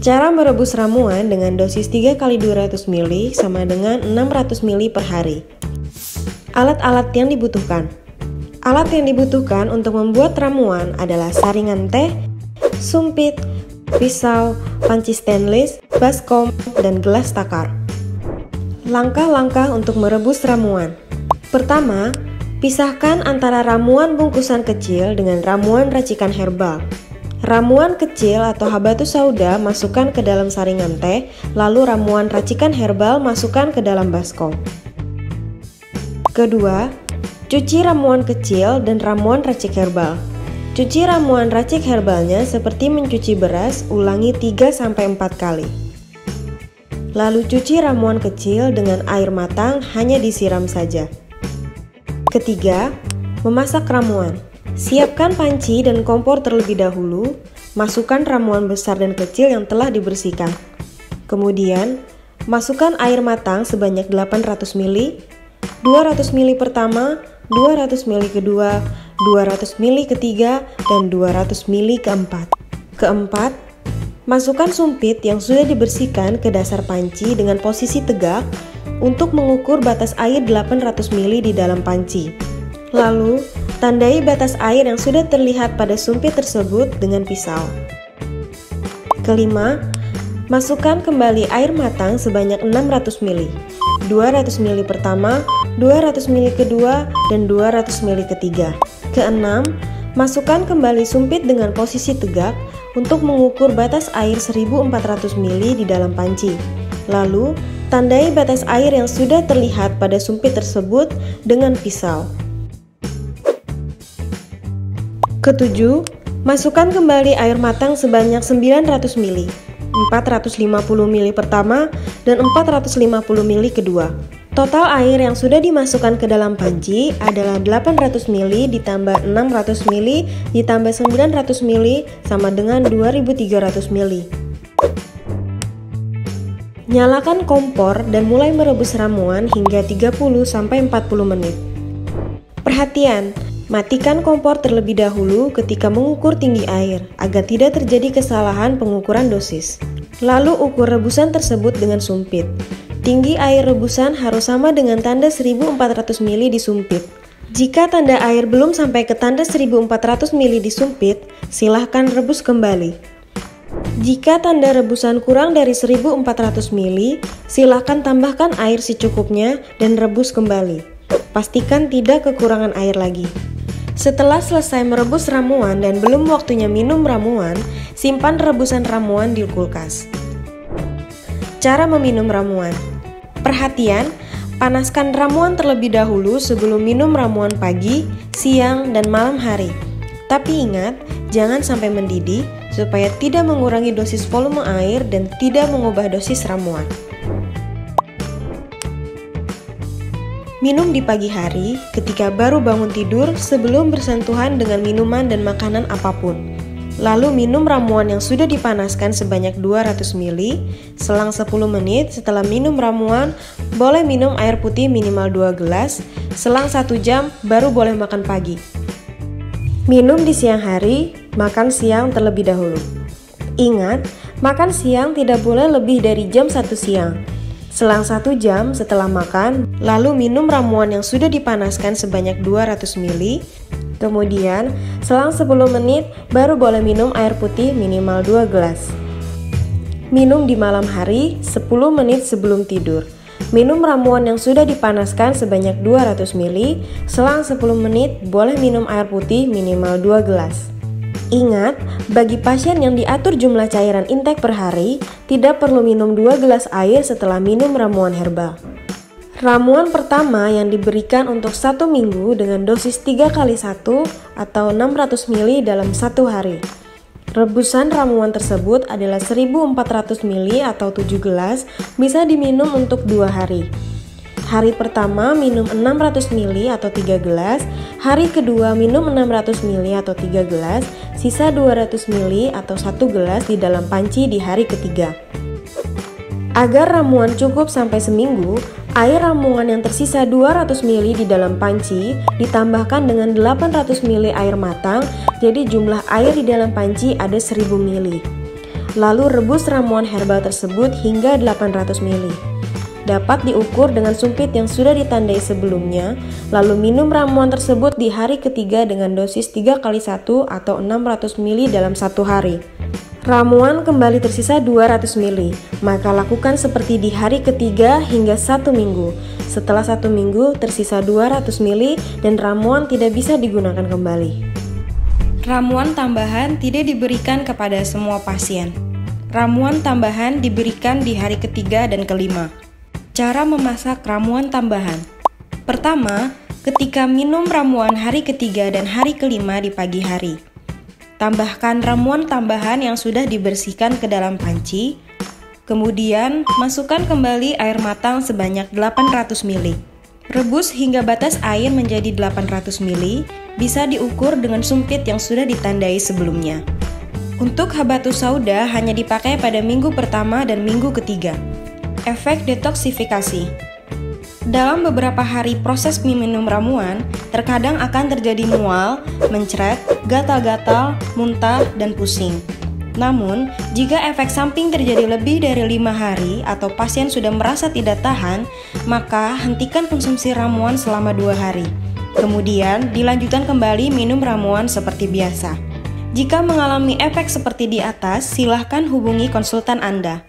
Cara merebus ramuan dengan dosis 3 kali 200 ml sama dengan 600 ml per hari. Alat-alat yang dibutuhkan. Alat yang dibutuhkan untuk membuat ramuan adalah saringan teh, sumpit, pisau, panci stainless, baskom, dan gelas takar. Langkah-langkah untuk merebus ramuan. Pertama, pisahkan antara ramuan bungkusan kecil dengan ramuan racikan herbal. Ramuan kecil atau habatus sauda masukkan ke dalam saringan teh, lalu ramuan racikan herbal masukkan ke dalam baskom. Kedua, cuci ramuan kecil dan ramuan racik herbal. Cuci ramuan racik herbalnya seperti mencuci beras, ulangi 3-4 kali. Lalu cuci ramuan kecil dengan air matang, hanya disiram saja. Ketiga, memasak ramuan. Siapkan panci dan kompor terlebih dahulu, masukkan ramuan besar dan kecil yang telah dibersihkan. Kemudian, masukkan air matang sebanyak 800 ml, 200 ml pertama, 200 ml kedua, 200 ml ketiga, dan 200 ml keempat. Keempat, masukkan sumpit yang sudah dibersihkan ke dasar panci dengan posisi tegak untuk mengukur batas air 800 ml di dalam panci. Lalu, tandai batas air yang sudah terlihat pada sumpit tersebut dengan pisau. Kelima, masukkan kembali air matang sebanyak 600 ml, 200 ml pertama, 200 ml kedua, dan 200 ml ketiga. Keenam, masukkan kembali sumpit dengan posisi tegak untuk mengukur batas air 1400 ml di dalam panci. Lalu, tandai batas air yang sudah terlihat pada sumpit tersebut dengan pisau. Ketujuh, masukkan kembali air matang sebanyak 900 ml, 450 ml pertama, dan 450 ml kedua. Total air yang sudah dimasukkan ke dalam panci adalah 800 ml ditambah 600 ml ditambah 900 ml sama dengan 2300 ml. Nyalakan kompor dan mulai merebus ramuan hingga 30-40 menit. Perhatian! Matikan kompor terlebih dahulu ketika mengukur tinggi air, agar tidak terjadi kesalahan pengukuran dosis. Lalu ukur rebusan tersebut dengan sumpit. Tinggi air rebusan harus sama dengan tanda 1400 ml disumpit. Jika tanda air belum sampai ke tanda 1400 ml disumpit, silahkan rebus kembali. Jika tanda rebusan kurang dari 1400 ml, silahkan tambahkan air secukupnya dan rebus kembali. Pastikan tidak kekurangan air lagi. Setelah selesai merebus ramuan dan belum waktunya minum ramuan, simpan rebusan ramuan di kulkas. Cara meminum ramuan. Perhatian, panaskan ramuan terlebih dahulu sebelum minum ramuan pagi, siang, dan malam hari. Tapi ingat, jangan sampai mendidih supaya tidak mengurangi dosis volume air dan tidak mengubah dosis ramuan. Minum di pagi hari ketika baru bangun tidur sebelum bersentuhan dengan minuman dan makanan apapun. Lalu minum ramuan yang sudah dipanaskan sebanyak 200 ml. Selang 10 menit setelah minum ramuan, boleh minum air putih minimal 2 gelas. Selang 1 jam baru boleh makan pagi. Minum di siang hari, makan siang terlebih dahulu. Ingat, makan siang tidak boleh lebih dari jam 1 siang. Selang 1 jam setelah makan, lalu minum ramuan yang sudah dipanaskan sebanyak 200 ml. Kemudian, selang 10 menit baru boleh minum air putih minimal 2 gelas. Minum di malam hari 10 menit sebelum tidur. Minum ramuan yang sudah dipanaskan sebanyak 200 ml. Selang 10 menit boleh minum air putih minimal 2 gelas. Ingat, bagi pasien yang diatur jumlah cairan intake per hari, tidak perlu minum 2 gelas air setelah minum ramuan herbal. Ramuan pertama yang diberikan untuk 1 minggu dengan dosis 3 kali 1 atau 600 ml dalam 1 hari. Rebusan ramuan tersebut adalah 1400 ml atau 7 gelas, bisa diminum untuk 2 hari. Hari pertama minum 600 ml atau 3 gelas, hari kedua minum 600 ml atau 3 gelas, sisa 200 ml atau 1 gelas di dalam panci di hari ketiga. Agar ramuan cukup sampai seminggu, air ramuan yang tersisa 200 ml di dalam panci ditambahkan dengan 800 ml air matang, jadi jumlah air di dalam panci ada 1000 ml. Lalu rebus ramuan herbal tersebut hingga 800 ml. Dapat diukur dengan sumpit yang sudah ditandai sebelumnya, lalu minum ramuan tersebut di hari ketiga dengan dosis 3x1 atau 600 ml dalam satu hari. Ramuan kembali tersisa 200 ml, maka lakukan seperti di hari ketiga hingga 1 minggu. Setelah 1 minggu tersisa 200 ml dan ramuan tidak bisa digunakan kembali. Ramuan tambahan tidak diberikan kepada semua pasien. Ramuan tambahan diberikan di hari ketiga dan kelima. Cara memasak ramuan tambahan. Pertama, ketika minum ramuan hari ketiga dan hari kelima di pagi hari. Tambahkan ramuan tambahan yang sudah dibersihkan ke dalam panci. Kemudian, masukkan kembali air matang sebanyak 800 ml. Rebus hingga batas air menjadi 800 ml, bisa diukur dengan sumpit yang sudah ditandai sebelumnya. Untuk habatus sauda hanya dipakai pada minggu pertama dan minggu ketiga. Efek detoksifikasi. Dalam beberapa hari proses minum ramuan, terkadang akan terjadi mual, mencret, gatal-gatal, muntah, dan pusing. Namun, jika efek samping terjadi lebih dari 5 hari atau pasien sudah merasa tidak tahan, maka hentikan konsumsi ramuan selama 2 hari. Kemudian, dilanjutkan kembali minum ramuan seperti biasa. Jika mengalami efek seperti di atas, silahkan hubungi konsultan Anda.